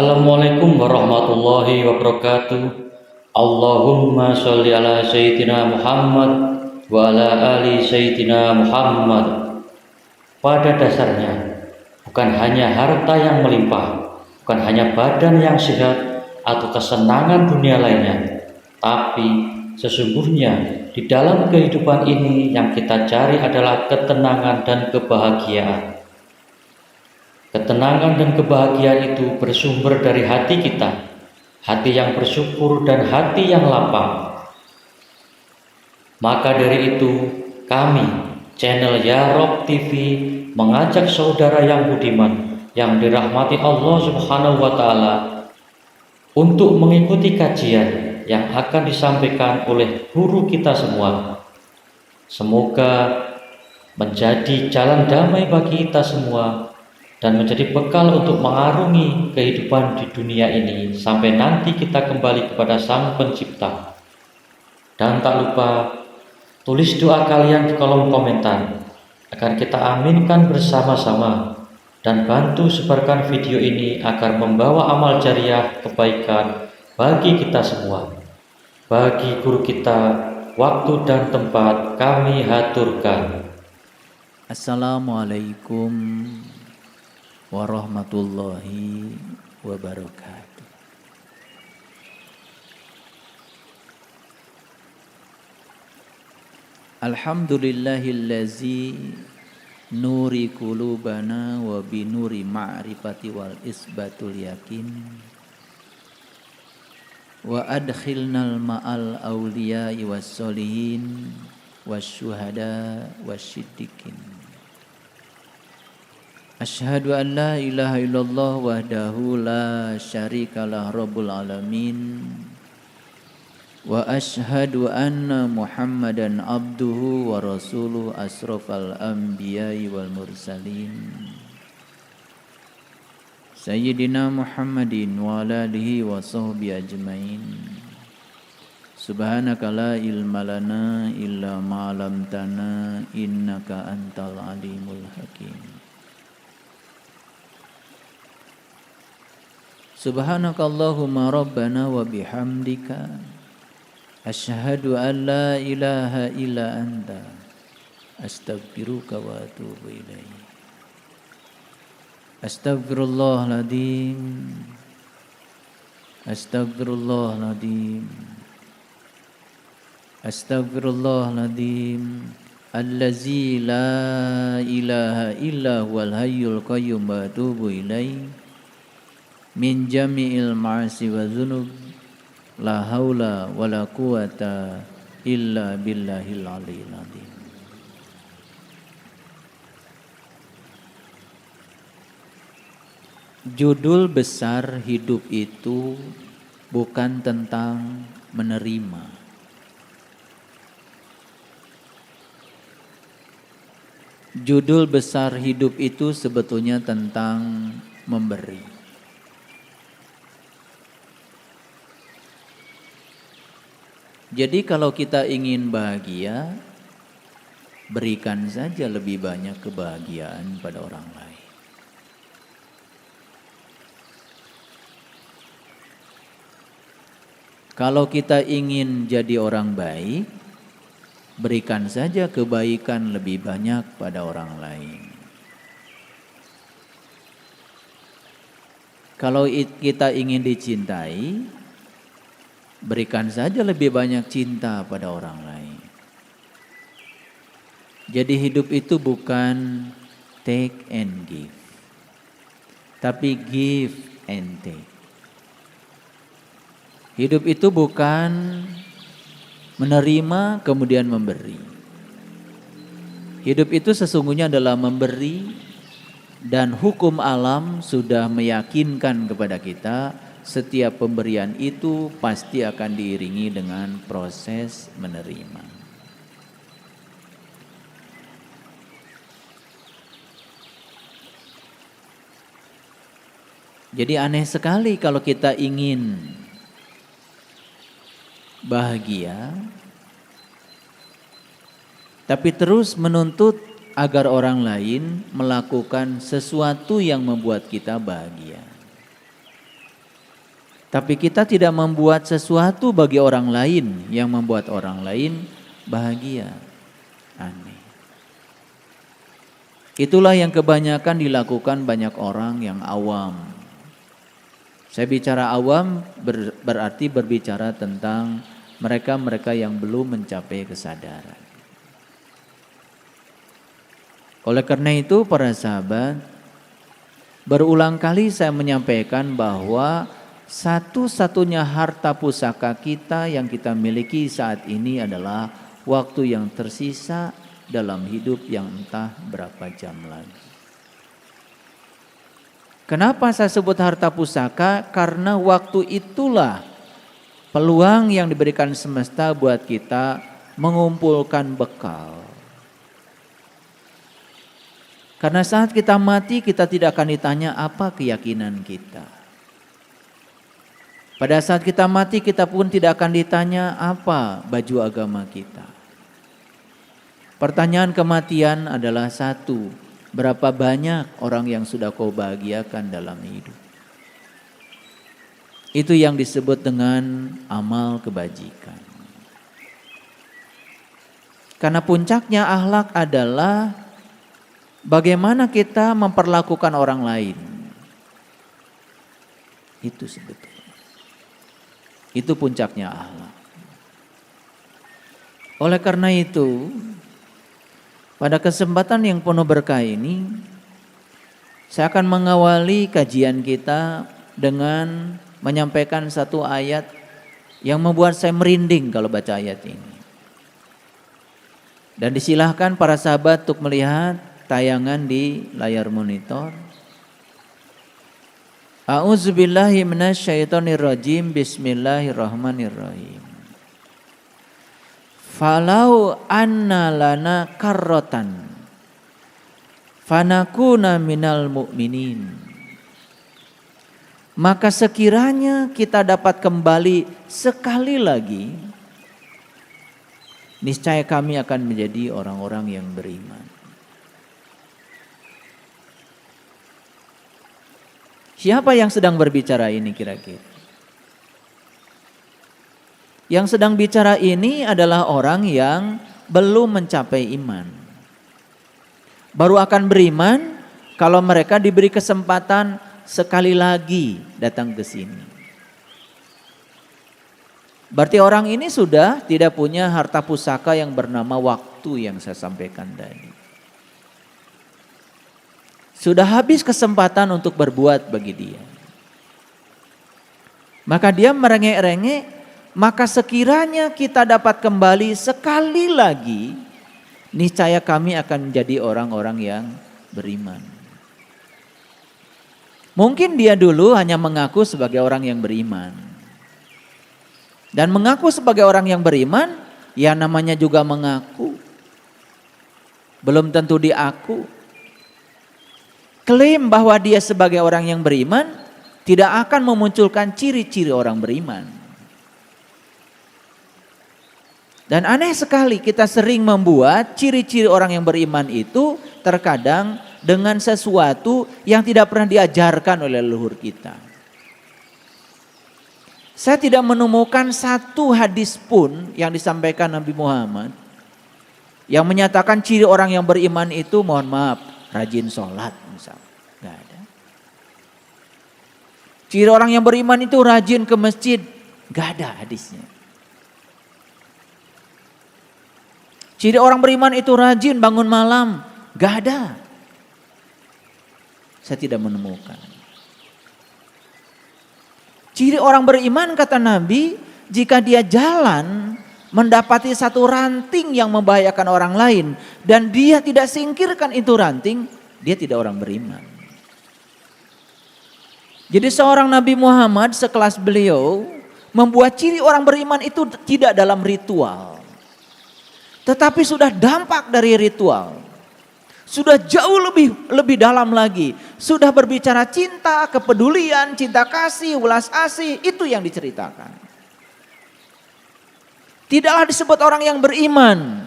Assalamualaikum warahmatullahi wabarakatuh. Allahumma sholli ala sayyidina Muhammad wa ala ali sayyidina Muhammad. Pada dasarnya, bukan hanya harta yang melimpah, bukan hanya badan yang sehat atau kesenangan dunia lainnya, tapi sesungguhnya di dalam kehidupan ini yang kita cari adalah ketenangan dan kebahagiaan. Ketenangan dan kebahagiaan itu bersumber dari hati kita, hati yang bersyukur dan hati yang lapang. Maka dari itu, kami, channel Ya Rob TV, mengajak saudara yang budiman, yang dirahmati Allah Subhanahu wa Ta'ala, untuk mengikuti kajian yang akan disampaikan oleh guru kita semua. Semoga menjadi jalan damai bagi kita semua dan menjadi bekal untuk mengarungi kehidupan di dunia ini sampai nanti kita kembali kepada Sang Pencipta. Dan tak lupa tulis doa kalian di kolom komentar agar kita aminkan bersama-sama, dan bantu sebarkan video ini agar membawa amal jariah kebaikan bagi kita semua. Bagi guru kita, waktu dan tempat kami haturkan. Assalamualaikum warahmatullahi wabarakatuh. Alhamdulillahillazi nuri qulubana wa binuri ma'rifati wal isbatul yakin wa adkhilnal ma'al awliya'i was solihin wasyuhada wasyiddiqin. Asyhadu an la ilaha illallah wahdahu la syarikalah rabbul alamin wa asyhadu anna Muhammadan abduhu wa rasuluh asrafal anbiya'i wal mursalin Sayyidina Muhammadin wa ala alihi wa sahbihi ajmain. Subhanaka la ilma lana illa ma 'allamtana innaka antal alimul hakim. Subhanakallahumma rabbana wa bihamdika asyhadu an la ilaha illa anta astaghfiruka wa atubu ilaik. Astaghfirullahaladzim. Astaghfirullahaladzim. Astaghfirullahaladzim. Allazi la ilaha illa huwal hayyul qayyum wa atubu ilaih. Min jami'il ma'asi wa dzunub, la haula wa la quwata illa billahil aliyyil azim. Judul besar hidup itu bukan tentang menerima. Judul besar hidup itu sebetulnya tentang memberi. Jadi kalau kita ingin bahagia, berikan saja lebih banyak kebahagiaan pada orang lain. Kalau kita ingin jadi orang baik, berikan saja kebaikan lebih banyak pada orang lain. Kalau kita ingin dicintai, berikan saja lebih banyak cinta pada orang lain. Jadi hidup itu bukan take and give, tapi give and take. Hidup itu bukan menerima kemudian memberi. Hidup itu sesungguhnya adalah memberi, dan hukum alam sudah meyakinkan kepada kita setiap pemberian itu pasti akan diiringi dengan proses menerima. Jadi aneh sekali kalau kita ingin bahagia, tapi terus menuntut agar orang lain melakukan sesuatu yang membuat kita bahagia. Tapi kita tidak membuat sesuatu bagi orang lain yang membuat orang lain bahagia. Aneh. Itulah yang kebanyakan dilakukan banyak orang yang awam. Saya bicara awam berarti berbicara tentang mereka-mereka yang belum mencapai kesadaran. Oleh karena itu para sahabat, berulang kali saya menyampaikan bahwa satu-satunya harta pusaka kita yang kita miliki saat ini adalah waktu yang tersisa dalam hidup yang entah berapa jam lagi. Kenapa saya sebut harta pusaka? Karena waktu itulah peluang yang diberikan semesta buat kita mengumpulkan bekal. Karena saat kita mati kita tidak akan ditanya apa keyakinan kita. Pada saat kita mati kita pun tidak akan ditanya apa baju agama kita. Pertanyaan kematian adalah satu, berapa banyak orang yang sudah kau bahagiakan dalam hidup. Itu yang disebut dengan amal kebajikan. Karena puncaknya akhlak adalah bagaimana kita memperlakukan orang lain. Itu sebetulnya. Itu puncaknya akhlak. Oleh karena itu, pada kesempatan yang penuh berkah ini, saya akan mengawali kajian kita dengan menyampaikan satu ayat yang membuat saya merinding kalau baca ayat ini. Dan disilahkan para sahabat untuk melihat tayangan di layar monitor. A'udzubillahi minasyaitonirrajim. Bismillahirrahmanirrahim. Falau anna lana karrotan fanakuna minal mu'minin. Maka sekiranya kita dapat kembali sekali lagi, niscaya kami akan menjadi orang-orang yang beriman. Siapa yang sedang berbicara ini kira-kira? Yang sedang bicara ini adalah orang yang belum mencapai iman. Baru akan beriman kalau mereka diberi kesempatan sekali lagi datang ke sini. Berarti orang ini sudah tidak punya harta pusaka yang bernama waktu yang saya sampaikan tadi. Sudah habis kesempatan untuk berbuat bagi dia. Maka dia merengek-rengek, maka sekiranya kita dapat kembali sekali lagi, niscaya kami akan menjadi orang-orang yang beriman. Mungkin dia dulu hanya mengaku sebagai orang yang beriman. Dan mengaku sebagai orang yang beriman, ya namanya juga mengaku. Belum tentu diaku. Klaim bahwa dia sebagai orang yang beriman tidak akan memunculkan ciri-ciri orang beriman. Dan aneh sekali kita sering membuat ciri-ciri orang yang beriman itu terkadang dengan sesuatu yang tidak pernah diajarkan oleh leluhur kita. Saya tidak menemukan satu hadis pun yang disampaikan Nabi Muhammad yang menyatakan ciri orang yang beriman itu, mohon maaf, rajin sholat misalnya. Gak ada. Ciri orang yang beriman itu rajin ke masjid. Gak ada hadisnya. Ciri orang beriman itu rajin bangun malam. Gak ada. Saya tidak menemukan. Ciri orang beriman kata Nabi, jika dia jalan mendapati satu ranting yang membahayakan orang lain dan dia tidak singkirkan itu ranting, dia tidak orang beriman. Jadi seorang Nabi Muhammad sekelas beliau membuat ciri orang beriman itu tidak dalam ritual. Tetapi sudah dampak dari ritual. Sudah jauh lebih dalam lagi. Sudah berbicara cinta, kepedulian, cinta kasih, welas asih. Itu yang diceritakan. Tidaklah disebut orang yang beriman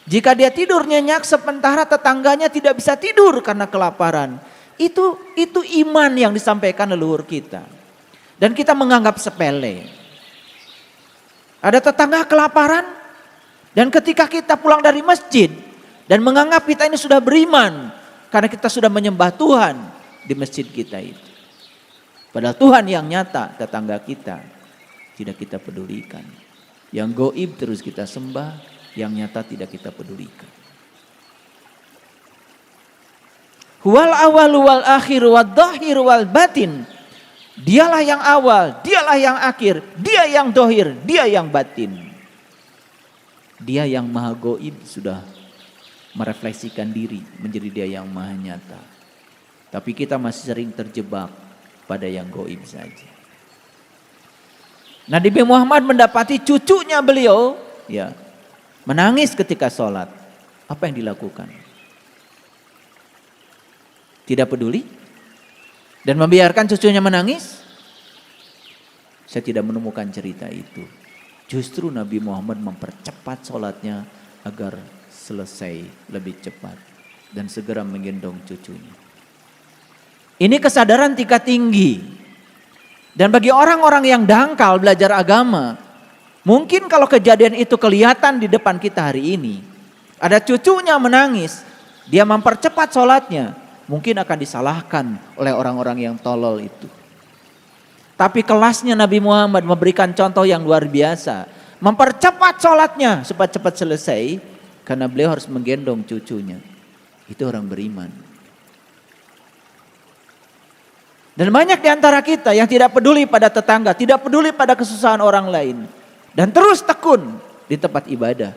jika dia tidur nyenyak sementara tetangganya tidak bisa tidur karena kelaparan. Itu iman yang disampaikan leluhur kita. dan kita menganggap sepele. Ada tetangga kelaparan dan ketika kita pulang dari masjid dan menganggap kita ini sudah beriman karena kita sudah menyembah Tuhan di masjid kita itu. Padahal Tuhan yang nyata tetangga kita tidak kita pedulikan. Yang goib terus kita sembah, yang nyata tidak kita pedulikan. Huwal awal wal akhir wal dhahir wal batin. Dialah yang awal, dialah yang akhir, dia yang dohir, dia yang batin. Dia yang maha goib sudah merefleksikan diri menjadi dia yang maha nyata. Tapi kita masih sering terjebak pada yang goib saja. Nabi Muhammad mendapati cucunya beliau ya menangis ketika sholat. Apa yang dilakukan? Tidak peduli dan membiarkan cucunya menangis? Saya tidak menemukan cerita itu. Justru Nabi Muhammad mempercepat sholatnya agar selesai lebih cepat dan segera menggendong cucunya. Ini kesadaran tingkat tinggi. Dan bagi orang-orang yang dangkal belajar agama, mungkin kalau kejadian itu kelihatan di depan kita hari ini, ada cucunya menangis, dia mempercepat sholatnya, mungkin akan disalahkan oleh orang-orang yang tolol itu. Tapi kelasnya Nabi Muhammad memberikan contoh yang luar biasa. Mempercepat sholatnya supaya cepat selesai. Karena beliau harus menggendong cucunya. Itu orang beriman. Dan banyak di antara kita yang tidak peduli pada tetangga. Tidak peduli pada kesusahan orang lain. Dan terus tekun di tempat ibadah.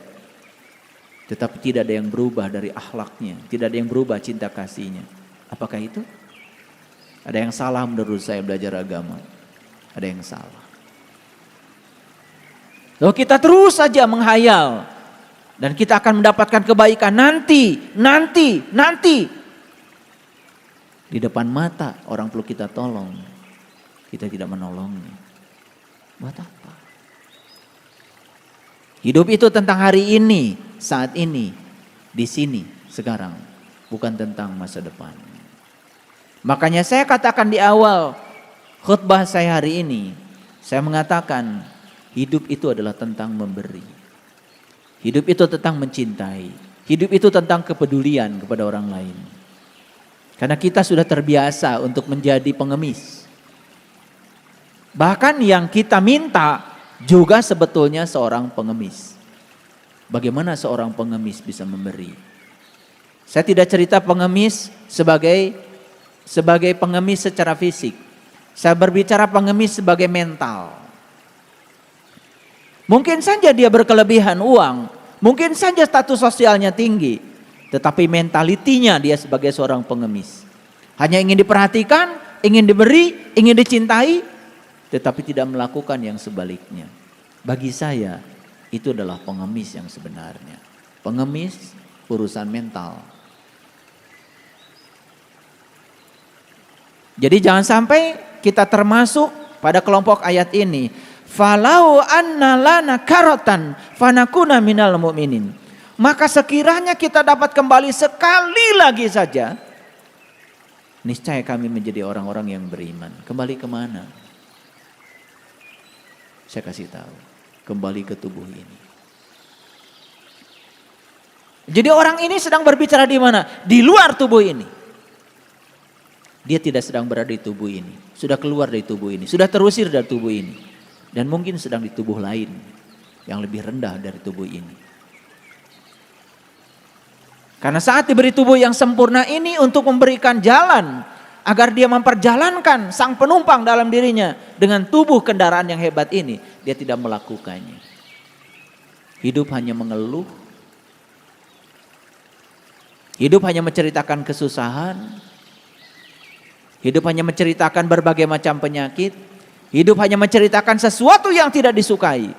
Tetapi tidak ada yang berubah dari akhlaknya. Tidak ada yang berubah cinta kasihnya. Apakah itu? Ada yang salah menurut saya belajar agama. Ada yang salah. Lalu kita terus saja menghayal. Dan kita akan mendapatkan kebaikan nanti. Di depan mata orang perlu kita tolong. Kita tidak menolongnya. Buat apa? Hidup itu tentang hari ini, saat ini, di sini, sekarang. Bukan tentang masa depan. Makanya saya katakan di awal khutbah saya hari ini, saya mengatakan hidup itu adalah tentang memberi. Hidup itu tentang mencintai. Hidup itu tentang kepedulian kepada orang lain. Karena kita sudah terbiasa untuk menjadi pengemis. Bahkan yang kita minta juga sebetulnya seorang pengemis. Bagaimana seorang pengemis bisa memberi? Saya tidak cerita pengemis sebagai pengemis secara fisik. Saya berbicara pengemis sebagai mental. Mungkin saja dia berkelebihan uang, mungkin saja status sosialnya tinggi, tetapi mentalitinya dia sebagai seorang pengemis. Hanya ingin diperhatikan, ingin diberi, ingin dicintai, tetapi tidak melakukan yang sebaliknya. Bagi saya, itu adalah pengemis yang sebenarnya. Pengemis urusan mental. Jadi jangan sampai kita termasuk pada kelompok ayat ini. Falau anna lana karatan fanakuna minal mu'minin. Maka sekiranya kita dapat kembali sekali lagi saja, niscaya kami menjadi orang-orang yang beriman. Kembali kemana? Saya kasih tahu. Kembali ke tubuh ini. Jadi orang ini sedang berbicara di mana? Di luar tubuh ini. Dia tidak sedang berada di tubuh ini. Sudah keluar dari tubuh ini. Sudah terusir dari tubuh ini. Dan mungkin sedang di tubuh lain. Yang lebih rendah dari tubuh ini. Karena saat diberi tubuh yang sempurna ini untuk memberikan jalan. Agar dia memperjalankan sang penumpang dalam dirinya. Dengan tubuh kendaraan yang hebat ini. Dia tidak melakukannya. Hidup hanya mengeluh. Hidup hanya menceritakan kesusahan. Hidup hanya menceritakan berbagai macam penyakit. Hidup hanya menceritakan sesuatu yang tidak disukai.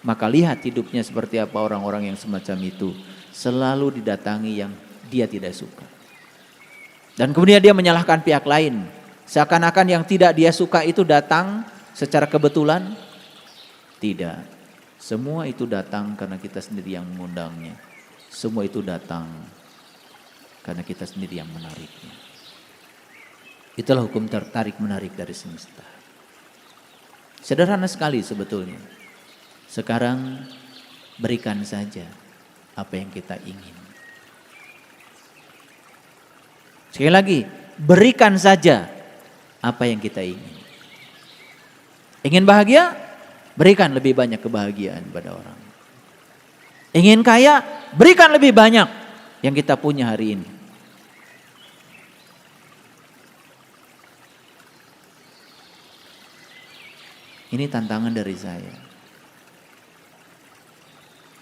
Maka lihat hidupnya seperti apa orang-orang yang semacam itu. Selalu didatangi yang dia tidak suka. Dan kemudian dia menyalahkan pihak lain. Seakan-akan yang tidak dia suka itu datang secara kebetulan. Tidak. Semua itu datang karena kita sendiri yang mengundangnya. Semua itu datang karena kita sendiri yang menariknya. Itulah hukum tertarik menarik dari semesta. Sederhana sekali sebetulnya. Sekarang berikan saja apa yang kita ingin. Sekali lagi, berikan saja apa yang kita ingin. Ingin bahagia? Berikan lebih banyak kebahagiaan pada orang. Ingin kaya? Berikan lebih banyak yang kita punya hari ini. Ini tantangan dari saya.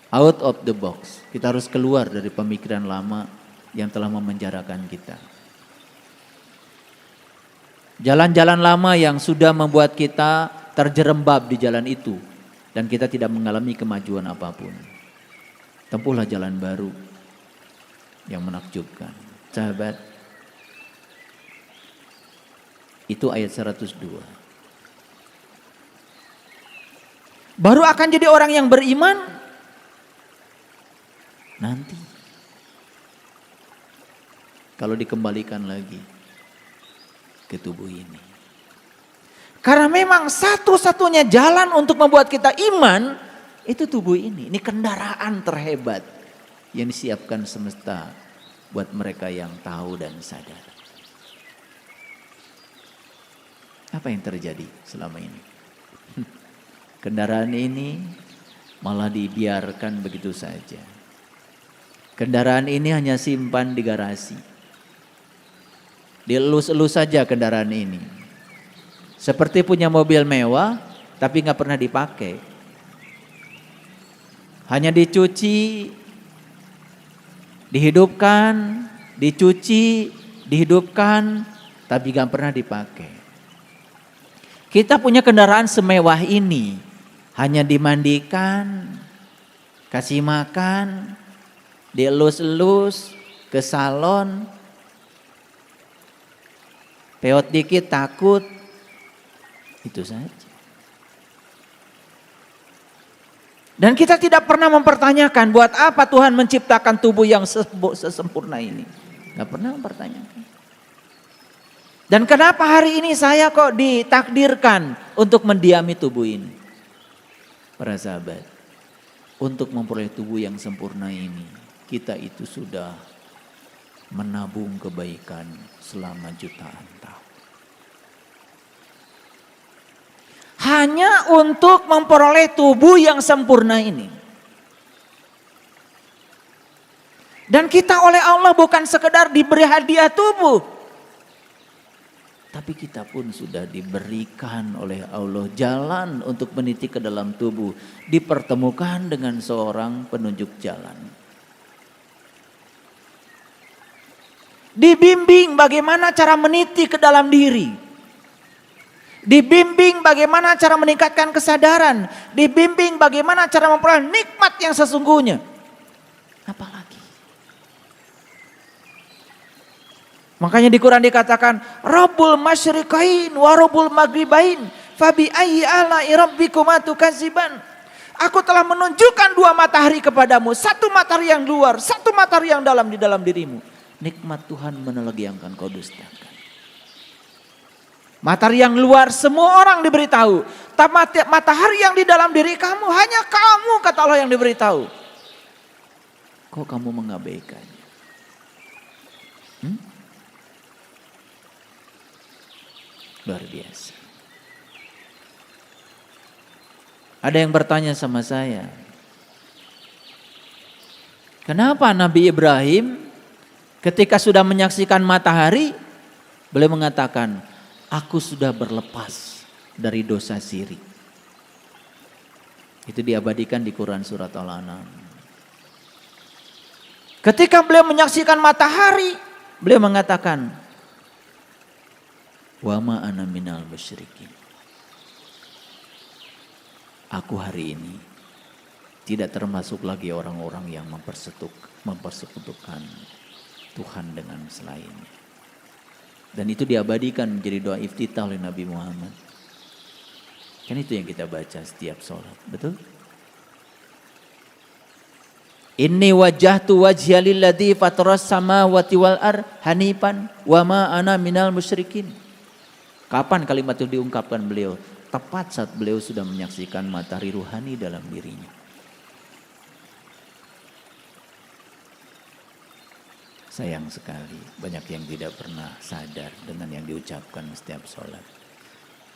Out of the box. Kita harus keluar dari pemikiran lama yang telah memenjarakan kita. Jalan-jalan lama yang sudah membuat kita terjerembab di jalan itu. Dan kita tidak mengalami kemajuan apapun. Tempuhlah jalan baru yang menakjubkan. Sahabat, itu ayat 102. Baru akan jadi orang yang beriman nanti. Kalau dikembalikan lagi ke tubuh ini. Karena memang satu-satunya jalan untuk membuat kita iman itu tubuh ini. Ini kendaraan terhebat yang disiapkan semesta buat mereka yang tahu dan sadar. Apa yang terjadi selama ini? Kendaraan ini malah dibiarkan begitu saja. Kendaraan ini hanya simpan di garasi. Dielus-elus saja kendaraan ini. Seperti punya mobil mewah tapi nggak pernah dipakai. Hanya dicuci, dihidupkan, dicuci, dihidupkan, tapi nggak pernah dipakai. Kita punya kendaraan semewah ini. Hanya dimandikan, kasih makan, dielus-elus, ke salon, peot dikit takut, itu saja. Dan kita tidak pernah mempertanyakan buat apa Tuhan menciptakan tubuh yang sesempurna ini. Gak pernah mempertanyakan. Dan kenapa hari ini saya kok ditakdirkan untuk mendiami tubuh ini? Para sahabat, untuk memperoleh tubuh yang sempurna ini, kita itu sudah menabung kebaikan selama jutaan tahun. Hanya untuk memperoleh tubuh yang sempurna ini. Dan kita oleh Allah bukan sekedar diberi hadiah tubuh. Tapi kita pun sudah diberikan oleh Allah jalan untuk meniti ke dalam tubuh. Dipertemukan dengan seorang penunjuk jalan. Dibimbing bagaimana cara meniti ke dalam diri. Dibimbing bagaimana cara meningkatkan kesadaran. Dibimbing bagaimana cara memperoleh nikmat yang sesungguhnya. Apalagi. Makanya di Quran dikatakan Rabbul masyriqain wa Rabbul maghribain fabi ayyi ala'i rabbikuma tukadziban. Aku telah menunjukkan dua matahari kepadamu, satu matahari yang luar, satu matahari yang dalam di dalam dirimu. Nikmat Tuhan mana lagi yang akan kau dustakan? Matahari yang luar semua orang diberitahu, tapi matahari yang di dalam diri kamu hanya kamu kata Allah yang diberitahu. Kok kamu mengabaikannya? Luar biasa. Ada yang bertanya sama saya, kenapa Nabi Ibrahim ketika sudah menyaksikan matahari, beliau mengatakan, aku sudah berlepas dari dosa syirik. Itu diabadikan di Quran surat Al-An'am. Ketika beliau menyaksikan matahari, beliau mengatakan, wa ma ana minal musyrikin. Aku hari ini tidak termasuk lagi orang-orang yang mempersekutukan Tuhan dengan selainnya. Dan itu diabadikan menjadi doa iftitah oleh Nabi Muhammad. Kan itu yang kita baca setiap sholat, betul? Inni wajjahtu wajhiya lilladzi fataras samawati wal ardh hanifan wa ma ana minal musyrikin. Kapan kalimat itu diungkapkan beliau? tepat saat beliau sudah menyaksikan matahari ruhani dalam dirinya. Sayang sekali, banyak yang tidak pernah sadar dengan yang diucapkan setiap sholat.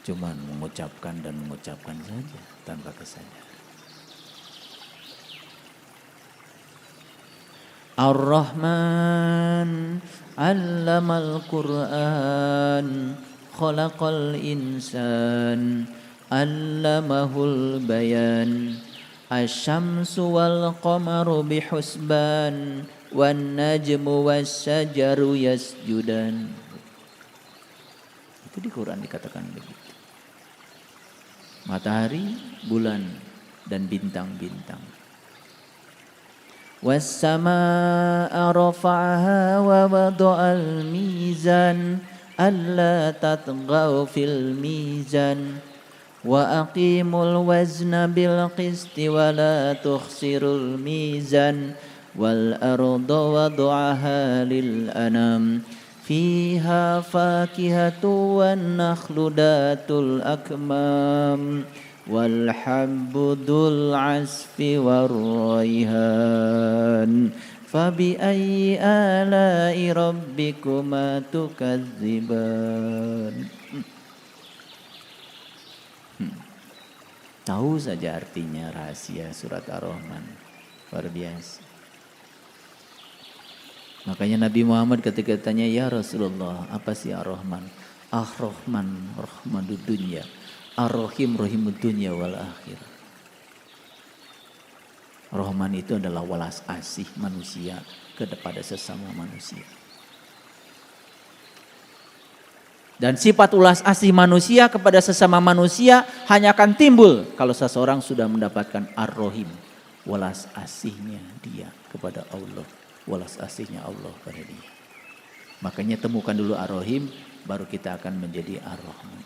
Cuman mengucapkan dan mengucapkan saja tanpa kesadaran. Ar-Rahman 'allamal Qur'an, khalaqal insan, 'allamahul bayan, asy-syamsu wal qamaru bihusban, wan najmu wasyajaru yasjudan. Itu di Quran dikatakan begitu. Matahari, bulan, dan bintang-bintang. Was-samaa'a rafa'aha wa wada'al mizan alla tatghaw fil mizan wa aqimul wazna bil qisti wa la tukhsirul mizan wal arda wada'aha lil anam fiha fakihatu wan nakhlu datul akmam wal habbu dzul asfi war rayhan fabi ayyi ala'i rabbikuma tukadziban. Tahu saja artinya rahasia surat Ar-Rahman. Luar biasa. Makanya Nabi Muhammad ketika tanya, ya Rasulullah, apa sih Ar-Rahman? Ar-Rahman, rahmadud dunya. Ar-Rahim, rahimud dunya wal akhir. Rahman itu adalah welas asih manusia kepada sesama manusia. Dan sifat ulas asih manusia kepada sesama manusia hanya akan timbul kalau seseorang sudah mendapatkan Ar-Rahim. Welas asihnya dia kepada Allah. Welas asihnya Allah pada dia. Makanya temukan dulu Ar-Rahim, baru kita akan menjadi Ar-Rahman.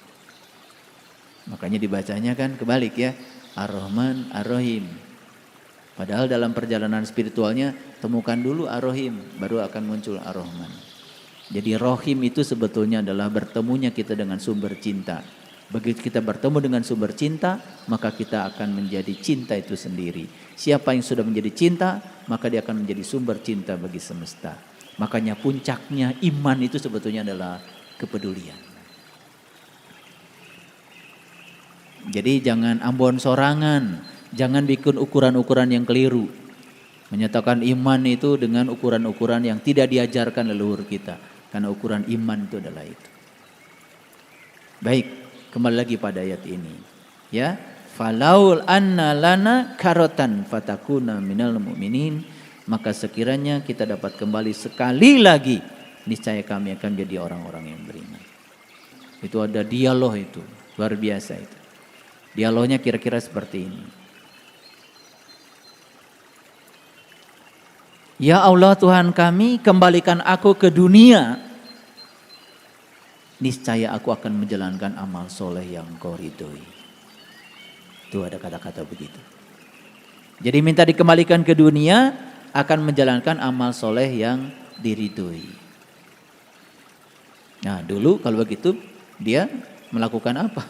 Makanya dibacanya kan kebalik ya, Ar-Rahman, Ar-Rahim. Padahal dalam perjalanan spiritualnya temukan dulu Ar-Rahim, baru akan muncul Ar-Rahman. Jadi Rahim itu sebetulnya adalah bertemunya kita dengan sumber cinta. Begitu kita bertemu dengan sumber cinta, maka kita akan menjadi cinta itu sendiri. Siapa yang sudah menjadi cinta, maka dia akan menjadi sumber cinta bagi semesta. Makanya puncaknya iman itu sebetulnya adalah kepedulian. Jadi jangan ambon sorangan, jangan bikin ukuran-ukuran yang keliru. Menyatakan iman itu dengan ukuran-ukuran yang tidak diajarkan leluhur kita. Karena ukuran iman itu adalah itu. Baik, kembali lagi pada ayat ini. Ya, falaul anna lana karotan fatakuna minal mu'minin, maka sekiranya kita dapat kembali sekali lagi, niscaya kami akan jadi orang-orang yang beriman. Itu ada dialog itu, luar biasa itu. Dialognya kira-kira seperti ini. Ya Allah Tuhan kami, kembalikan aku ke dunia. Niscaya aku akan menjalankan amal soleh yang Kau ridhoi. Itu ada kata-kata begitu. Jadi minta dikembalikan ke dunia, akan menjalankan amal soleh yang diridhoi. Nah dulu kalau begitu dia melakukan apa?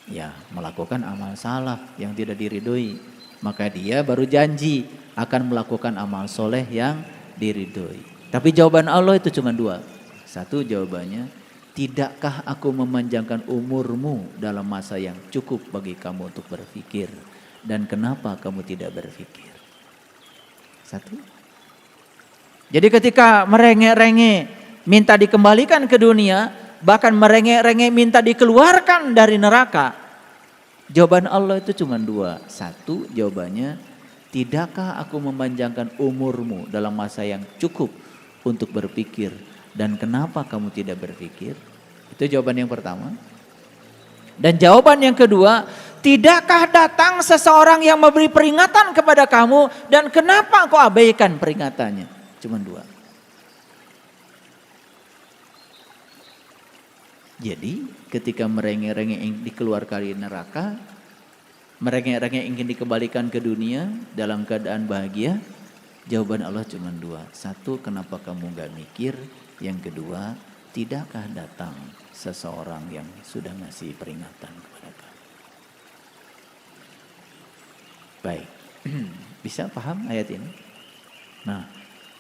Ya melakukan amal salah yang tidak diridhoi. Maka dia baru janji akan melakukan amal soleh yang diridhoi. Tapi jawaban Allah itu cuma dua. Satu jawabannya, tidakkah aku memanjangkan umurmu dalam masa yang cukup bagi kamu untuk berpikir? Dan kenapa kamu tidak berpikir? Satu. Jadi ketika merengek-rengek minta dikembalikan ke dunia, bahkan merengek-rengek minta dikeluarkan dari neraka, jawaban Allah itu cuma dua. Satu jawabannya, tidakkah aku memanjangkan umurmu dalam masa yang cukup untuk berpikir? Dan kenapa kamu tidak berpikir? Itu jawaban yang pertama. Dan jawaban yang kedua, tidakkah datang seseorang yang memberi peringatan kepada kamu dan kenapa kau abaikan peringatannya? Cuma dua. Jadi ketika merengek-rengek ingin dikeluarkan dari neraka, merengek-rengek ingin dikembalikan ke dunia dalam keadaan bahagia, jawaban Allah cuma dua. Satu, kenapa kamu gak mikir? Yang kedua, tidakkah datang seseorang yang sudah ngasih peringatan kepada kamu? Baik, bisa paham ayat ini? Nah,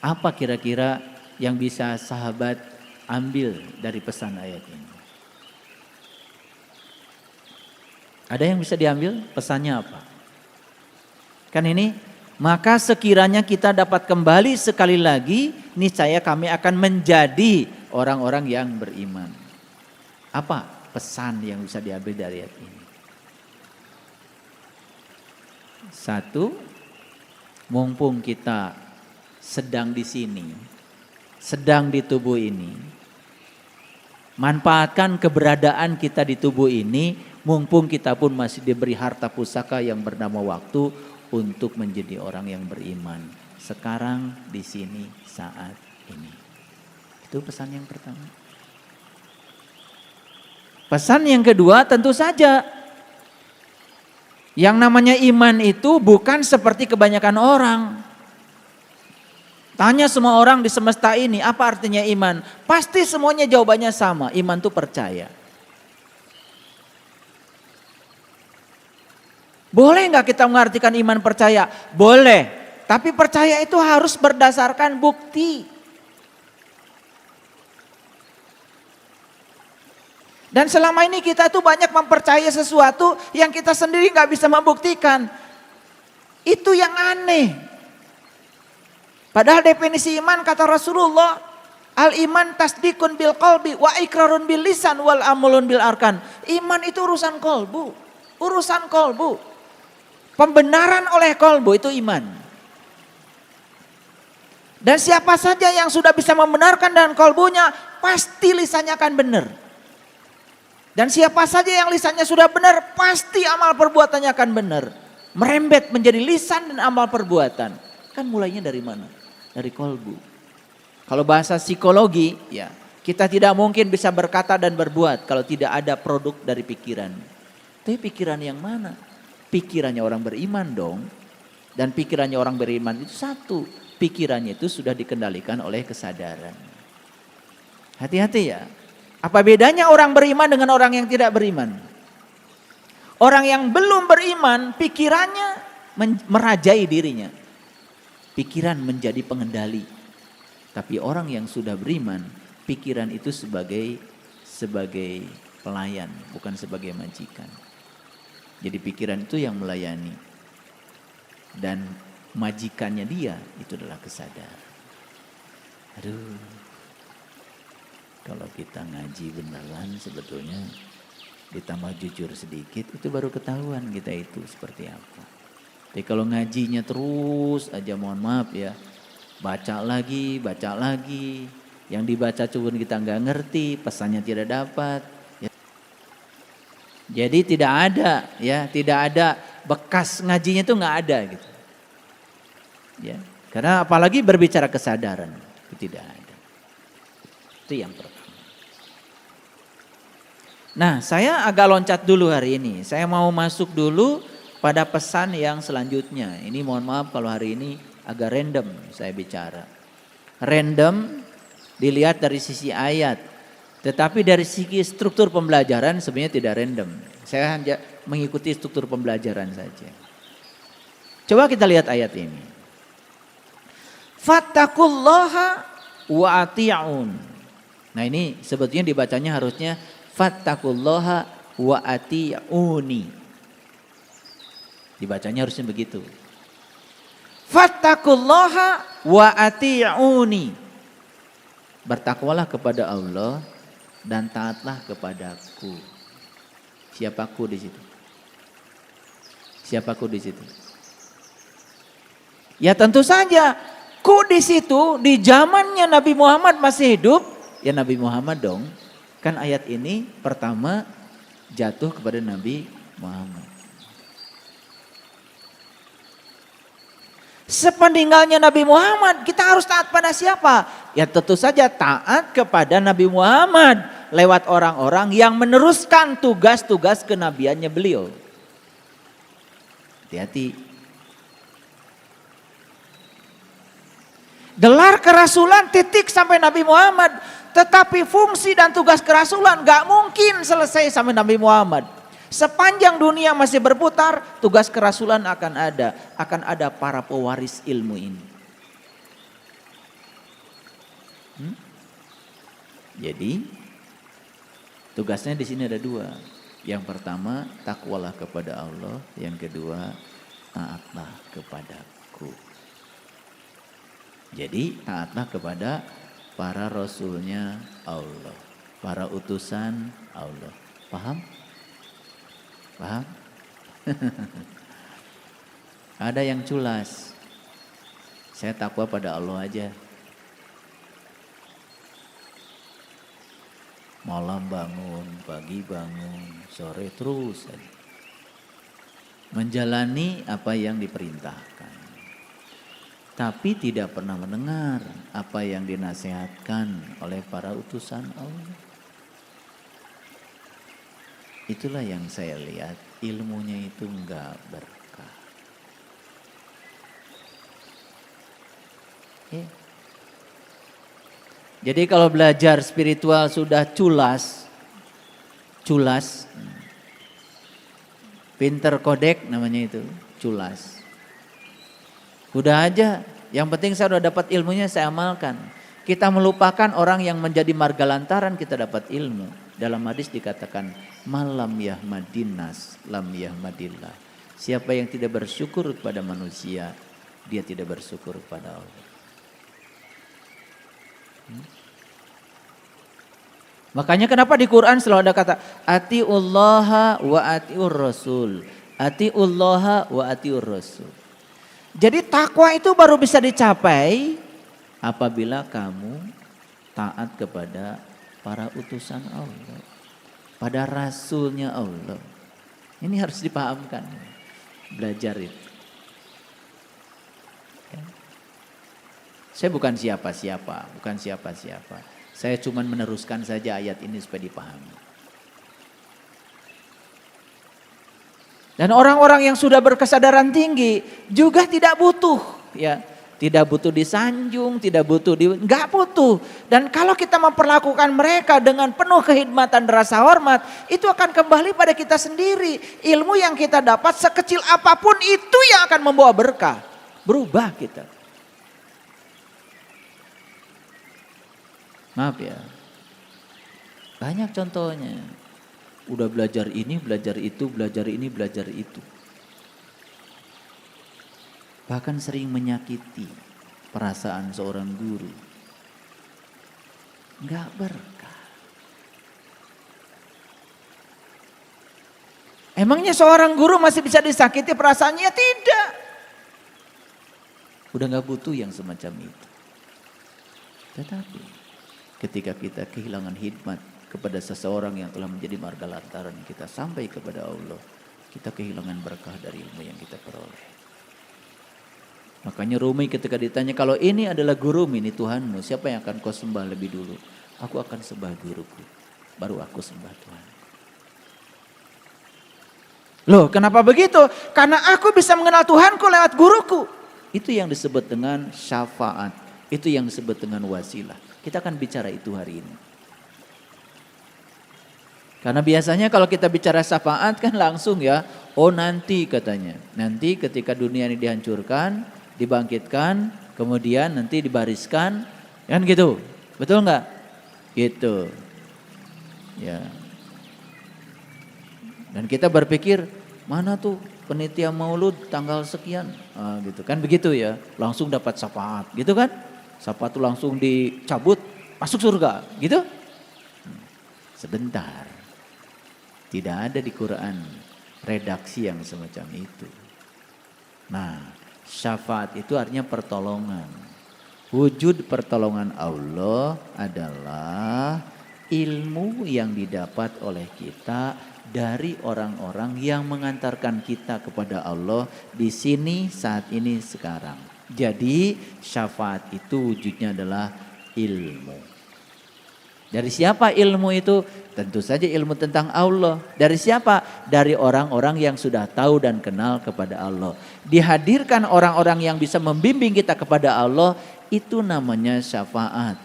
apa kira-kira yang bisa sahabat ambil dari pesan ayat ini? Ada yang bisa diambil? Pesannya apa? Kan ini, maka sekiranya kita dapat kembali sekali lagi, niscaya kami akan menjadi orang-orang yang beriman. Apa pesan yang bisa diambil dari ayat ini? Satu, mumpung kita sedang di sini, sedang di tubuh ini, manfaatkan keberadaan kita di tubuh ini, mumpung kita pun masih diberi harta pusaka yang bernama waktu untuk menjadi orang yang beriman. Sekarang, di sini, saat ini. Itu pesan yang pertama. Pesan yang kedua tentu saja, yang namanya iman itu bukan seperti kebanyakan orang. Tanya semua orang di semesta ini, apa artinya iman? Pasti semuanya jawabannya sama, iman itu percaya. Boleh nggak kita mengartikan iman percaya? Boleh, tapi percaya itu harus berdasarkan bukti. Dan selama ini kita tuh banyak mempercayai sesuatu yang kita sendiri nggak bisa membuktikan. Itu yang aneh. Padahal definisi iman kata Rasulullah, al-iman tasdikun bil qalbi wa ikrarun bil lisan wal amulun bil arkan. Iman itu urusan kolbu, urusan kolbu. Pembenaran oleh kolbu itu iman. Dan siapa saja yang sudah bisa membenarkan dengan kolbunya, pasti lisannya akan benar. Dan siapa saja yang lisannya sudah benar, pasti amal perbuatannya akan benar. Merembet menjadi lisan dan amal perbuatan. Kan mulainya dari mana? Dari kolbu. Kalau bahasa psikologi, ya kita tidak mungkin bisa berkata dan berbuat kalau tidak ada produk dari pikiran. Tapi pikiran yang mana? Pikirannya orang beriman dong. Dan pikirannya orang beriman itu satu. Pikirannya itu sudah dikendalikan oleh kesadaran. Hati-hati ya. Apa bedanya orang beriman dengan orang yang tidak beriman? Orang yang belum beriman, pikirannya merajai dirinya. Pikiran menjadi pengendali. Tapi orang yang sudah beriman, pikiran itu sebagai pelayan, bukan sebagai majikan. Jadi pikiran itu yang melayani. Dan majikannya dia itu adalah kesadaran. Aduh. Kalau kita ngaji beneran sebetulnya ditambah jujur sedikit itu baru ketahuan kita itu seperti apa. Tapi kalau ngajinya terus aja mohon maaf ya, baca lagi, yang dibaca cuma kita nggak ngerti, pesannya tidak dapat. Ya. Jadi tidak ada bekas ngajinya itu nggak ada gitu. Ya, karena apalagi berbicara kesadaran itu tidak ada. Itu yang pertama. Nah, saya agak loncat dulu hari ini. Saya mau masuk dulu pada pesan yang selanjutnya. Ini mohon maaf kalau hari ini agak random saya bicara. Random dilihat dari sisi ayat. Tetapi dari segi struktur pembelajaran sebenarnya tidak random. Saya hanya mengikuti struktur pembelajaran saja. Coba kita lihat ayat ini. Fattaqullaha wa ati'un. Nah ini sebetulnya dibacanya harusnya fattaqullaha wa ati'uni. Dibacanya harusnya begitu. Fattaqullaha wa ati'uni. Bertakwalah kepada Allah dan taatlah kepadaku. Siapaku di situ? Siapaku di situ? Ya tentu saja, ku di situ di zamannya Nabi Muhammad masih hidup, ya Nabi Muhammad dong. Kan ayat ini pertama jatuh kepada Nabi Muhammad. Sepeninggalnya Nabi Muhammad, kita harus taat pada siapa? Ya tentu saja taat kepada Nabi Muhammad lewat orang-orang yang meneruskan tugas-tugas kenabiannya beliau. Hati-hati. Gelar kerasulan titik sampai Nabi Muhammad. Tetapi fungsi dan tugas kerasulan gak mungkin selesai sampai Nabi Muhammad. Sepanjang dunia masih berputar, tugas kerasulan akan ada. Akan ada para pewaris ilmu ini. Jadi tugasnya di sini ada dua. Yang pertama, takwalah kepada Allah. Yang kedua, taatlah kepadaku. Jadi taatlah kepada para rasulnya Allah, para utusan Allah. Paham? Paham? Ada yang culas. Saya takwa pada Allah aja. Malam bangun, pagi bangun, sore terus. Menjalani apa yang diperintahkan. Tapi tidak pernah mendengar apa yang dinasihatkan oleh para utusan Allah. Itulah yang saya lihat, ilmunya itu enggak berkah. Jadi kalau belajar spiritual sudah culas, pinter kodek namanya itu, culas. Udah aja, yang penting saya udah dapat ilmunya, saya amalkan. Kita melupakan orang yang menjadi marga lantaran kita dapat ilmu. Dalam hadis dikatakan, malam yahmadinas lam yahmadillah. Siapa yang tidak bersyukur kepada manusia, dia tidak bersyukur kepada Allah. Makanya kenapa di Quran selalu ada kata atiullaha wa atiur rasul. Atiullaha wa atiur rasul. Jadi takwa itu baru bisa dicapai apabila kamu taat kepada para utusan Allah, pada rasulnya Allah. Ini harus dipahamkan, belajar itu. Saya bukan siapa-siapa. Saya cuma meneruskan saja ayat ini supaya dipahami. Dan orang-orang yang sudah berkesadaran tinggi juga tidak butuh, ya, tidak butuh disanjung, nggak butuh. Dan kalau kita memperlakukan mereka dengan penuh kehormatan dan rasa hormat, itu akan kembali pada kita sendiri. Ilmu yang kita dapat sekecil apapun itu yang akan membawa berkah, berubah kita. Maaf ya, banyak contohnya. Udah belajar ini, belajar itu, belajar ini, belajar itu. Bahkan sering menyakiti perasaan seorang guru. Enggak berkah. Emangnya seorang guru masih bisa disakiti perasaannya? Tidak. Udah enggak butuh yang semacam itu. Tetapi ketika kita kehilangan hikmat kepada seseorang yang telah menjadi marga lantaran kita sampai kepada Allah, kita kehilangan berkah dari ilmu yang kita peroleh. Makanya Rumi ketika ditanya, kalau ini adalah gurumu, ini Tuhanmu, siapa yang akan kau sembah lebih dulu? Aku akan sembah guruku, baru aku sembah Tuhan. Loh, kenapa begitu? Karena aku bisa mengenal Tuhanku lewat guruku. Itu yang disebut dengan syafaat, itu yang disebut dengan wasilah. Kita akan bicara itu hari ini. Karena biasanya kalau kita bicara syafaat kan langsung ya, oh nanti katanya. Nanti ketika dunia ini dihancurkan, dibangkitkan, kemudian nanti dibariskan, kan gitu. Betul enggak? Gitu. Ya. Dan kita berpikir, mana tuh penitia maulud tanggal sekian? Gitu kan begitu ya. Langsung dapat syafaat, gitu kan? Syafaat tuh langsung dicabut, masuk surga, gitu. Sebentar. Tidak ada di Quran redaksi yang semacam itu. Nah, syafaat itu artinya pertolongan. Wujud pertolongan Allah adalah ilmu yang didapat oleh kita dari orang-orang yang mengantarkan kita kepada Allah di sini, saat ini, sekarang. Jadi syafaat itu wujudnya adalah ilmu. Dari siapa ilmu itu? Tentu saja ilmu tentang Allah. Dari siapa? Dari orang-orang yang sudah tahu dan kenal kepada Allah. Dihadirkan orang-orang yang bisa membimbing kita kepada Allah, itu namanya syafaat.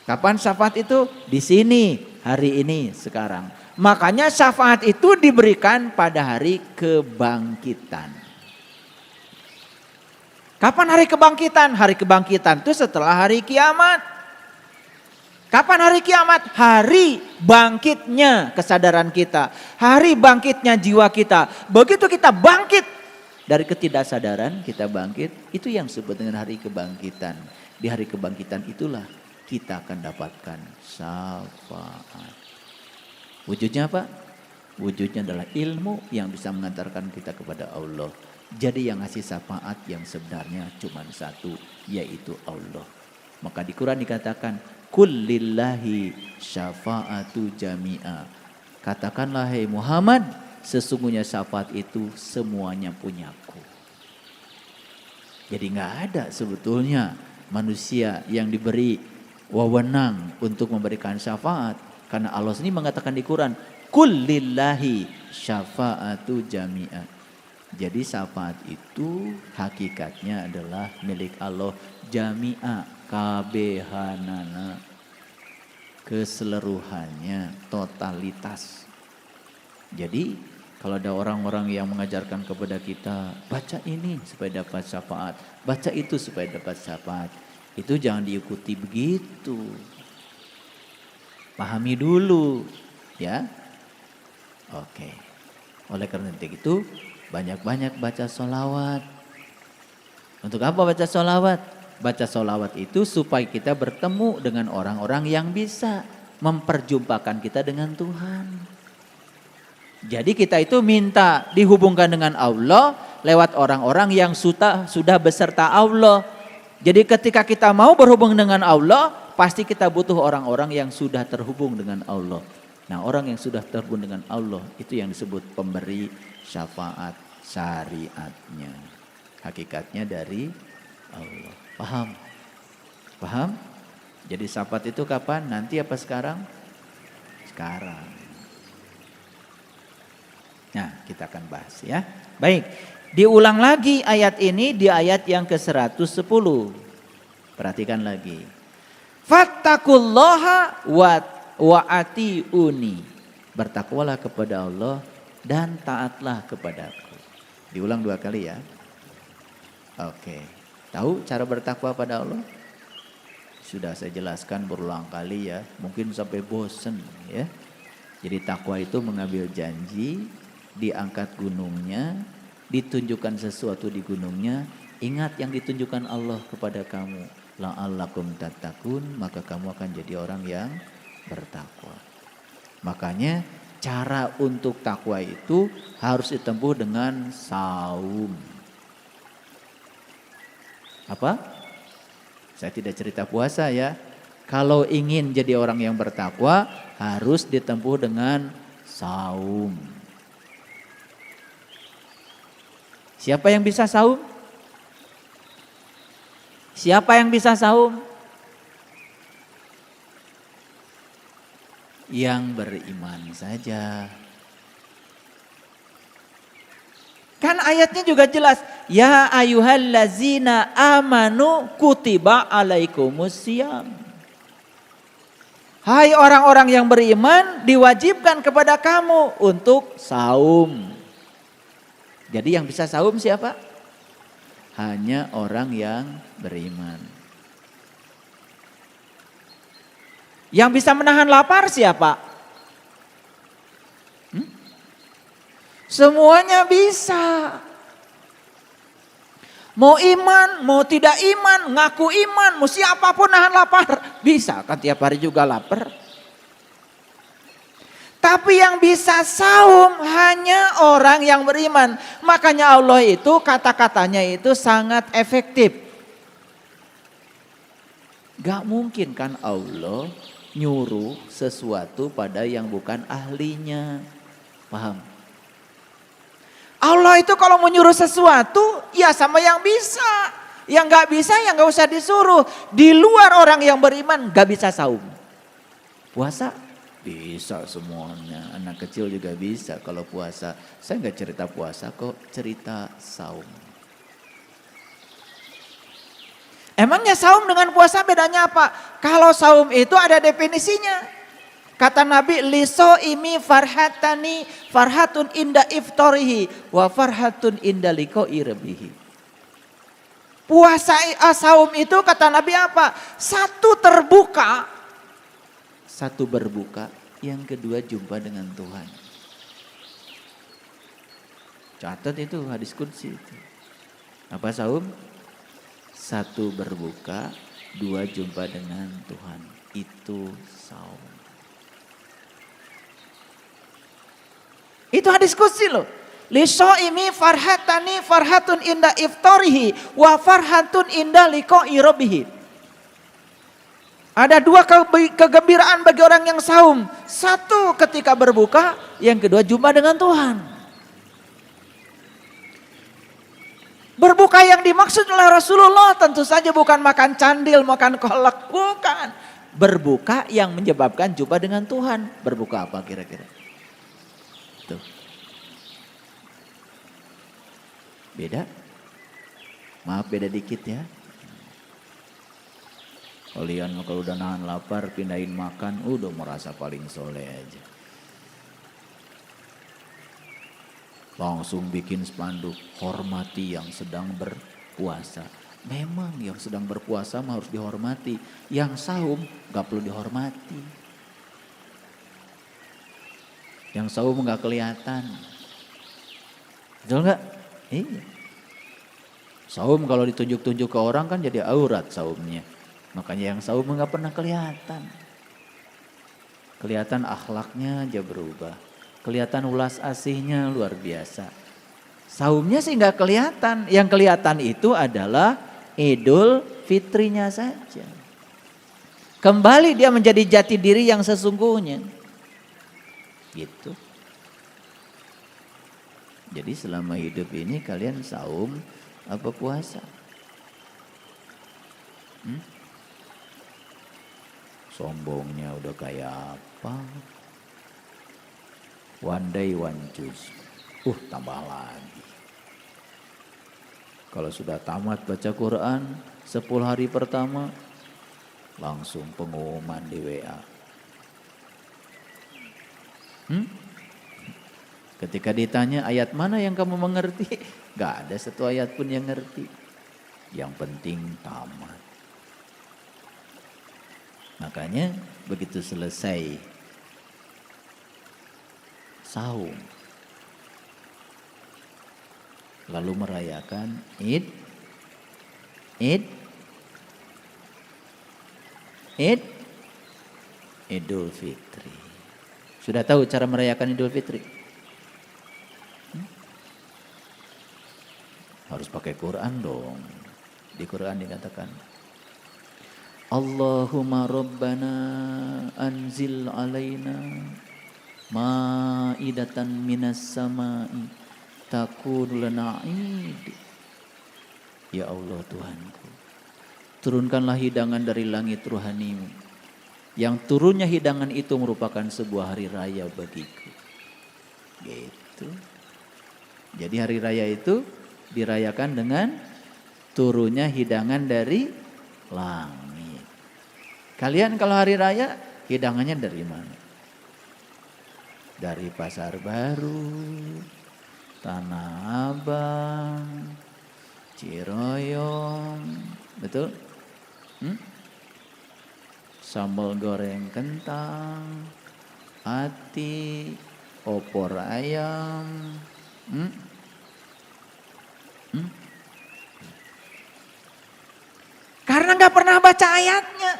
Kapan syafaat itu? Di sini, hari ini, sekarang. Makanya syafaat itu diberikan pada hari kebangkitan. Kapan hari kebangkitan? Hari kebangkitan itu setelah hari kiamat. Kapan hari kiamat? Hari bangkitnya kesadaran kita. Hari bangkitnya jiwa kita. Begitu kita bangkit dari ketidaksadaran, kita bangkit. Itu yang disebut dengan hari kebangkitan. Di hari kebangkitan itulah kita akan dapatkan syafaat. Wujudnya apa? Wujudnya adalah ilmu yang bisa mengantarkan kita kepada Allah. Jadi yang ngasih syafaat yang sebenarnya cuma satu, yaitu Allah. Maka di Quran dikatakan, Qul lillahi syafa'atu jami'a. Katakanlah hai Muhammad, sesungguhnya syafaat itu semuanya punyaku. Jadi nggak ada sebetulnya manusia yang diberi wewenang untuk memberikan syafaat. Karena Allah sendiri mengatakan di Quran, Qul lillahi syafa'atu jami'a. Jadi syafaat itu hakikatnya adalah milik Allah jami'a, kabehanana, keseluruhannya, totalitas. Jadi kalau ada orang-orang yang mengajarkan kepada kita, baca ini supaya dapat syafaat, baca itu supaya dapat syafaat, itu jangan diikuti begitu. Pahami dulu, ya. Oke. Oleh karena itu, banyak-banyak baca sholawat. Untuk apa baca sholawat? Baca sholawat itu supaya kita bertemu dengan orang-orang yang bisa memperjumpakan kita dengan Tuhan. Jadi kita itu minta dihubungkan dengan Allah lewat orang-orang yang sudah beserta Allah. Jadi ketika kita mau berhubung dengan Allah, pasti kita butuh orang-orang yang sudah terhubung dengan Allah. Nah, orang yang sudah terhubung dengan Allah itu yang disebut pemberi syafaat syariatnya. Hakikatnya dari Allah. Paham? Paham? Jadi syafaat itu kapan? Nanti apa sekarang? Sekarang. Nah, kita akan bahas ya. Baik, diulang lagi ayat ini di ayat yang ke-110. Perhatikan lagi. Fattakullaha wa atiuni. Bertakwalah kepada Allah dan taatlah kepadaku. Diulang 2 kali ya. Oke. Tahu cara bertakwa pada Allah? Sudah saya jelaskan berulang kali ya. Mungkin sampai bosen ya. Jadi takwa itu mengambil janji, diangkat gunungnya, ditunjukkan sesuatu di gunungnya. Ingat yang ditunjukkan Allah kepada kamu. La'allakum tattaqun, maka kamu akan jadi orang yang bertakwa. Makanya cara untuk takwa itu harus ditempuh dengan saum. Apa? Saya tidak cerita puasa ya. Kalau ingin jadi orang yang bertakwa harus ditempuh dengan saum. Siapa yang bisa saum? Siapa yang bisa saum? Yang beriman saja. Kan ayatnya juga jelas. Ya ayyuhallazina amanu kutiba alaikumusiyam. Hai orang-orang yang beriman, diwajibkan kepada kamu untuk saum. Jadi yang bisa saum siapa? Hanya orang yang beriman. Yang bisa menahan lapar siapa? Semuanya bisa. Mau iman, mau tidak iman, ngaku iman, mau siapapun nahan lapar. Bisa kan tiap hari juga lapar. Tapi yang bisa saum hanya orang yang beriman. Makanya Allah itu kata-katanya itu sangat efektif. Gak mungkin kan Allah nyuruh sesuatu pada yang bukan ahlinya. Paham? Allah itu kalau mau nyuruh sesuatu ya sama yang bisa. Yang gak bisa ya gak usah disuruh. Di luar orang yang beriman gak bisa saum. Puasa? Bisa semuanya, anak kecil juga bisa kalau puasa. Saya nggak cerita puasa kok, cerita saum. Emangnya saum dengan puasa bedanya apa? Kalau saum itu ada definisinya. Kata Nabi, liso imi farhatani farhatun inda iftorihi wa farhatun inda liqa'i rabbih. Puasa saum itu kata Nabi apa? Satu terbuka, satu berbuka, yang kedua jumpa dengan Tuhan. Catat itu hadis qudsi itu. Apa saum? Satu berbuka, dua jumpa dengan Tuhan. Itu saum. Itu hadis qudsi loh. Lisoimi farhatani farhatun inda iftarihi wa farhatun inda liqa'i rabbih. Ada dua kegembiraan bagi orang yang saum. Satu ketika berbuka, yang kedua jumpa dengan Tuhan. Berbuka yang dimaksud oleh Rasulullah tentu saja bukan makan candil, makan kolak, bukan. Berbuka yang menyebabkan jumpa dengan Tuhan. Berbuka apa kira-kira? Tuh. Beda? Maaf beda dikit ya. Kalian kalau udah nahan lapar pindahin makan, udah merasa paling soleh aja. Langsung bikin spanduk, hormati yang sedang berpuasa. Memang yang sedang berpuasa harus dihormati. Yang saum gak perlu dihormati. Yang saum gak kelihatan. Betul gak? Iya. Saum kalau ditunjuk-tunjuk ke orang kan jadi aurat saumnya. Makanya yang saum gak pernah kelihatan. Kelihatan akhlaknya aja berubah. Kelihatan ulas asihnya luar biasa. Saumnya sih nggak kelihatan. Yang kelihatan itu adalah Idul Fitrinya saja. Kembali dia menjadi jati diri yang sesungguhnya. Gitu. Jadi selama hidup ini kalian saum apa puasa? Sombongnya udah kayak apa? One day one juice. Tambah lagi. Kalau sudah tamat baca Quran 10 hari pertama langsung pengumuman di WA. Ketika ditanya ayat mana yang kamu mengerti, gak ada satu ayat pun yang ngerti. Yang penting tamat. Makanya begitu selesai saum, lalu merayakan Idul Fitri. Sudah tahu cara merayakan Idul Fitri? Harus pakai Quran dong. Di Quran dikatakan, Allahumma Rabbana anzil alaina ma'idatan minas sama'i takunu lana id. Ya Allah Tuhanku, turunkanlah hidangan dari langit rohanimu. Yang turunnya hidangan itu merupakan sebuah hari raya bagiku. Gitu. Jadi hari raya itu dirayakan dengan turunnya hidangan dari langit. Kalian kalau hari raya hidangannya dari mana? Dari Pasar Baru, Tanah Abang, Ciroyom, betul? Sambal goreng kentang, ati, opor ayam. Karena gak pernah baca ayatnya.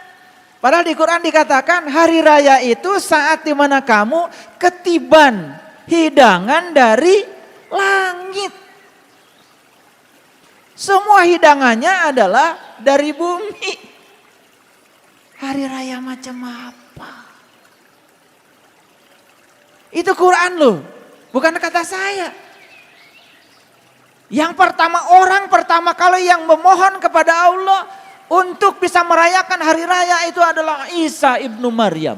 Padahal di Quran dikatakan hari raya itu saat dimana kamu ketiban hidangan dari langit. Semua hidangannya adalah dari bumi. Hari raya macam apa? Itu Quran loh, bukan kata saya. Yang pertama, orang pertama kali yang memohon kepada Allah untuk bisa merayakan hari raya itu adalah Isa ibnu Maryam.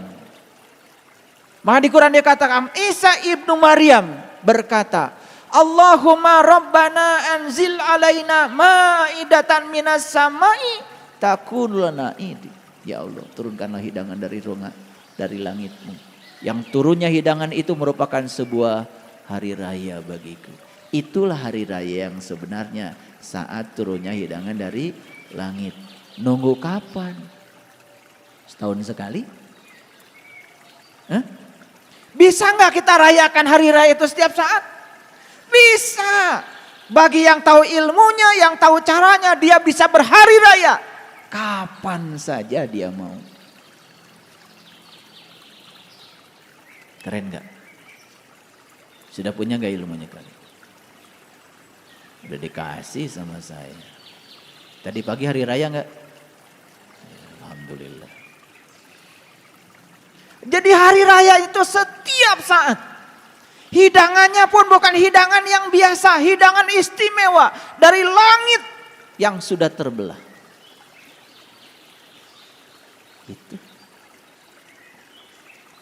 Maka di Quran dikatakan Isa ibnu Maryam berkata, Allahumma Rabbana anzil alaina ma'idatan minas sama'i takun lana idi. Ya Allah, turunkanlah hidangan dari langitmu. Yang turunnya hidangan itu merupakan sebuah hari raya bagiku. Itulah hari raya yang sebenarnya, saat turunnya hidangan dari langit. Nunggu kapan? Setahun sekali? Hah? Bisa nggak kita rayakan hari raya itu setiap saat? Bisa. Bagi yang tahu ilmunya, yang tahu caranya, dia bisa berhari raya kapan saja dia mau. Keren nggak? Sudah punya nggak ilmunya kali? Udah dikasih sama saya. Tadi pagi hari raya nggak? Alhamdulillah. Jadi hari raya itu setiap saat. Hidangannya pun bukan hidangan yang biasa, hidangan istimewa dari langit yang sudah terbelah. Itu.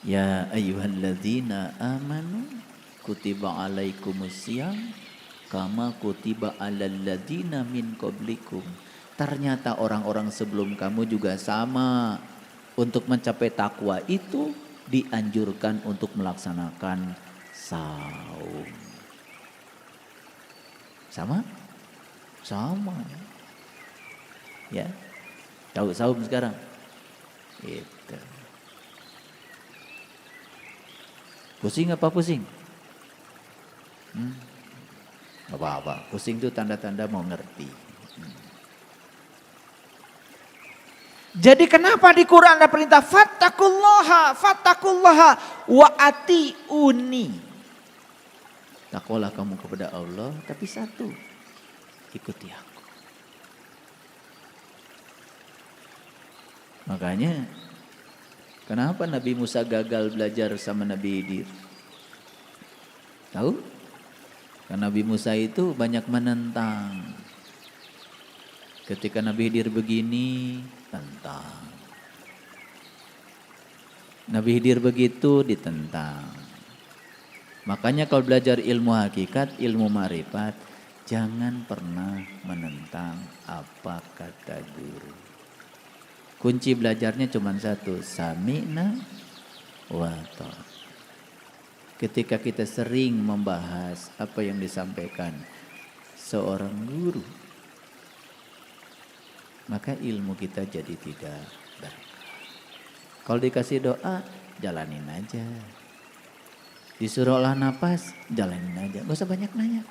Ya ayyuhalladzina amanu kutiba alaikumusiyam kama kutiba alal ladzina min qablikum. Ternyata orang-orang sebelum kamu juga sama. Untuk mencapai takwa itu dianjurkan untuk melaksanakan saum. Sama? Sama. Ya. Tahu saum sekarang? Itu. Pusing apa pusing? Apa-apa. Pusing itu tanda-tanda mau ngerti. Jadi kenapa di Quran ada perintah fattaqullaha wa atiuni. Takwalah kamu kepada Allah, tapi satu, ikuti aku. Makanya kenapa Nabi Musa gagal belajar sama Nabi Khidir? Tahu? Karena Nabi Musa itu banyak menentang. Ketika Nabi Khidir begini, tentang. Nabi Khidir begitu, ditentang. Makanya kalau belajar ilmu hakikat, ilmu ma'rifat, jangan pernah menentang apa kata guru. Kunci belajarnya cuma satu, sami'na wa ta'na. Ketika kita sering membahas apa yang disampaikan seorang guru, maka ilmu kita jadi tidak berkah. Kalau dikasih doa, jalanin aja. Disuruh olah napas, jalanin aja. Gak usah banyak nanya.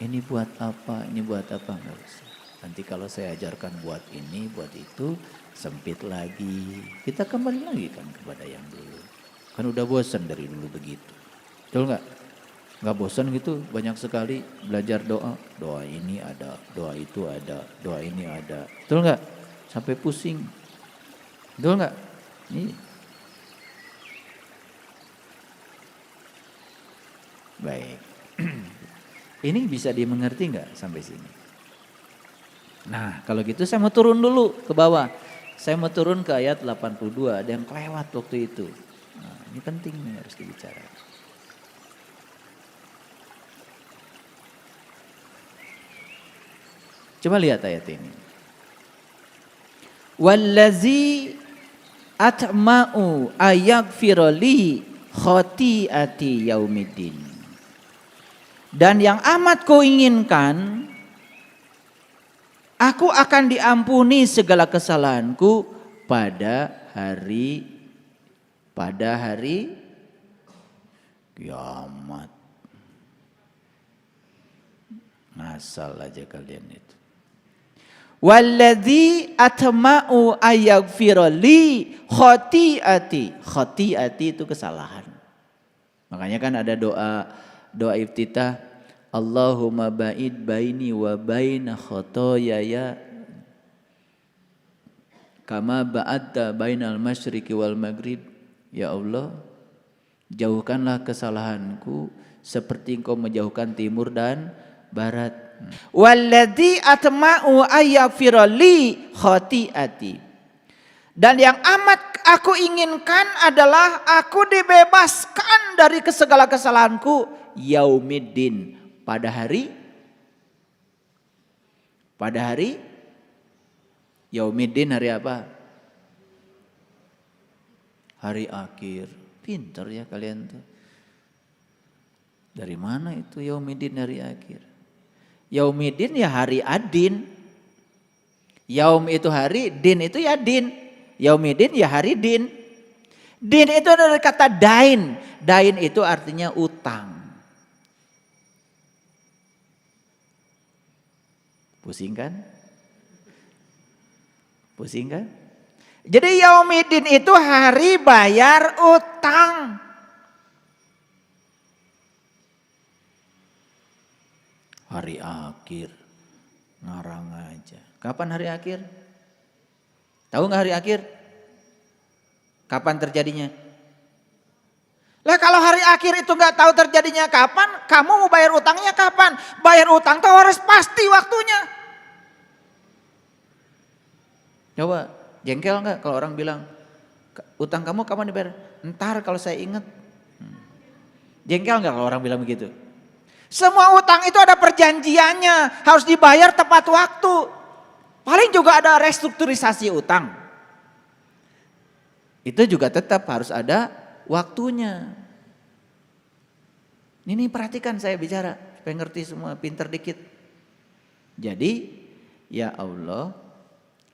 Ini buat apa, ini buat apa, gak usah. Nanti kalau saya ajarkan buat ini, buat itu, sempit lagi. Kita kembali lagi kan kepada yang dulu. Kan udah bosan dari dulu begitu. Betul gak? Gak bosan gitu, banyak sekali belajar doa. Doa ini ada, doa itu ada, doa ini ada. Betul gak? Sampai pusing. Betul gak? Ini. Baik. Ini bisa dimengerti gak sampai sini? Nah kalau gitu saya mau turun dulu ke bawah. Saya mau turun ke ayat 82, ada yang kelewat waktu itu. Nah, ini penting nih harus dibicarakan. Coba lihat ayat ini. Wallazi atma'u ayaghfira li khati'ati yaumiddin. Dan yang amat kuinginkan, aku akan diampuni segala kesalahanku pada hari kiamat. Ngasal aja kalian itu. Walladzi atma'u ayaghfira li khati'ati. Khati'ati itu kesalahan. Makanya kan ada doa iftitah, Allahumma ba'id baini wa baina khotoyaya kama ba'adta bainal masyriqi wal maghrib. Ya Allah, jauhkanlah kesalahanku seperti Engkau menjauhkan timur dan barat. Walladzi atma'u ayaghfira li khati'ati. Dan yang amat aku inginkan adalah aku dibebaskan dari segala kesalahanku yaumiddin, pada hari Yaumiddin hari apa? Hari akhir. Pinter ya kalian tuh. Dari mana itu Yaumiddin hari akhir? Yaumiddin ya hari adin. Yaum itu hari, din itu ya din. Yaumiddin ya hari din. Din itu dari kata dain. Dain itu artinya utang. Pusing kan? Pusing kan? Jadi Yaumiddin itu hari bayar utang. Hari akhir. Ngarang aja. Kapan hari akhir? Tahu nggak hari akhir? Kapan terjadinya? Lah kalau hari akhir itu nggak tahu terjadinya kapan, kamu mau bayar utangnya kapan? Bayar utang tuh harus pasti waktunya. Coba jengkel nggak kalau orang bilang utang kamu kapan dibayar? Ntar kalau saya ingat. Jengkel nggak kalau orang bilang begitu? Semua utang itu ada perjanjiannya, harus dibayar tepat waktu. Paling juga ada restrukturisasi utang. Itu juga tetap harus ada waktunya. Ini perhatikan saya bicara, supaya ngerti semua, pinter dikit. Jadi, ya Allah,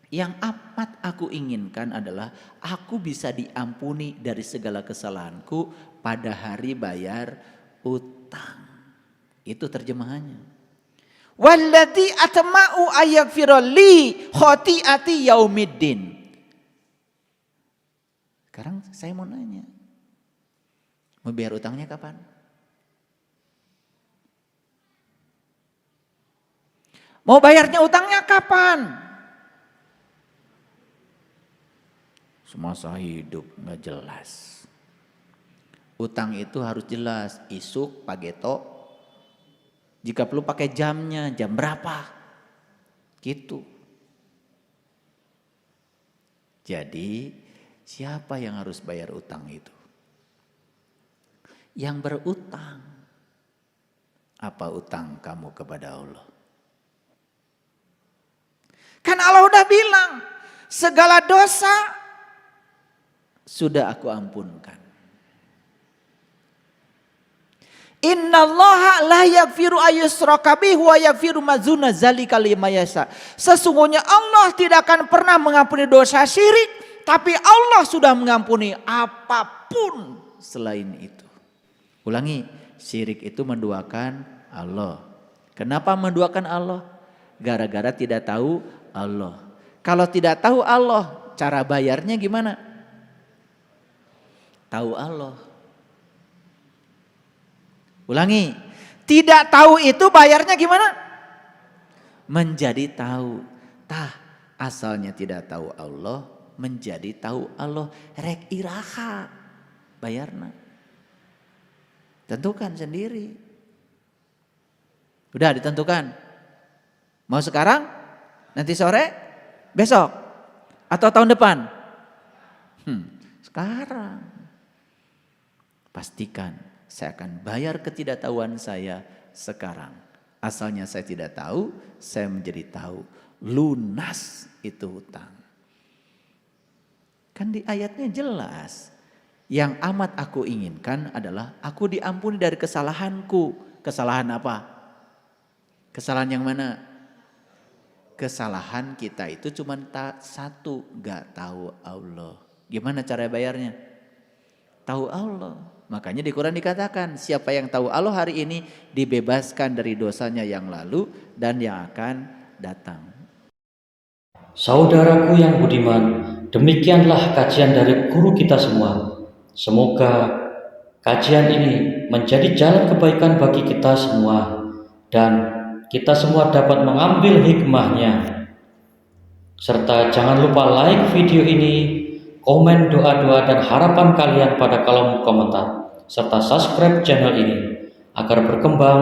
yang amat aku inginkan adalah aku bisa diampuni dari segala kesalahanku pada hari bayar utang. Itu terjemahannya. Walladzi atma'u ayaghfira li khati'ati yaumiddin. Sekarang saya mau nanya. Mau bayar utangnya kapan? Mau bayarnya utangnya kapan? Semasa hidup nggak jelas. Utang itu harus jelas. Isuk, pageto. Jika perlu pakai jamnya, jam berapa? Gitu. Jadi siapa yang harus bayar utang itu? Yang berutang. Apa utang kamu kepada Allah? Kan Allah udah bilang, segala dosa sudah aku ampunkan. Innallaha la yaghfiru ayyushraka bihi wa yaghfiru ma dzuna dzalika liman yasha. Sesungguhnya Allah tidak akan pernah mengampuni dosa syirik, tapi Allah sudah mengampuni apapun selain itu. Ulangi, syirik itu menduakan Allah. Kenapa menduakan Allah? Gara-gara tidak tahu Allah. Kalau tidak tahu Allah, cara bayarnya gimana? Tahu Allah. Ulangi, tidak tahu itu bayarnya gimana? Menjadi tahu. Tah, asalnya tidak tahu Allah, menjadi tahu Allah. Rek iraha, bayarna. Tentukan sendiri. Udah ditentukan. Mau sekarang? Nanti sore? Besok? Atau tahun depan? Sekarang. Pastikan. Saya akan bayar ketidaktahuan saya sekarang. Asalnya saya tidak tahu, saya menjadi tahu. Lunas itu hutang. Kan di ayatnya jelas. Yang amat aku inginkan adalah aku diampuni dari kesalahanku. Kesalahan apa? Kesalahan yang mana? Kesalahan kita itu cuma satu, gak tahu Allah. Gimana cara bayarnya? Tahu Allah. Makanya di Quran dikatakan siapa yang tahu Allah hari ini dibebaskan dari dosanya yang lalu dan yang akan datang. Saudaraku yang budiman, demikianlah kajian dari guru kita semua. Semoga kajian ini menjadi jalan kebaikan bagi kita semua dan kita semua dapat mengambil hikmahnya. Serta jangan lupa like video ini, komen doa-doa dan harapan kalian pada kolom komentar, serta subscribe channel ini agar berkembang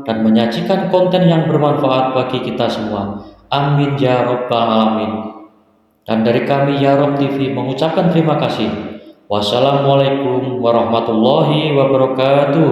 dan menyajikan konten yang bermanfaat bagi kita semua. Amin ya rabbal alamin. Dan dari kami Ya Rob TV mengucapkan terima kasih. Wassalamualaikum warahmatullahi wabarakatuh.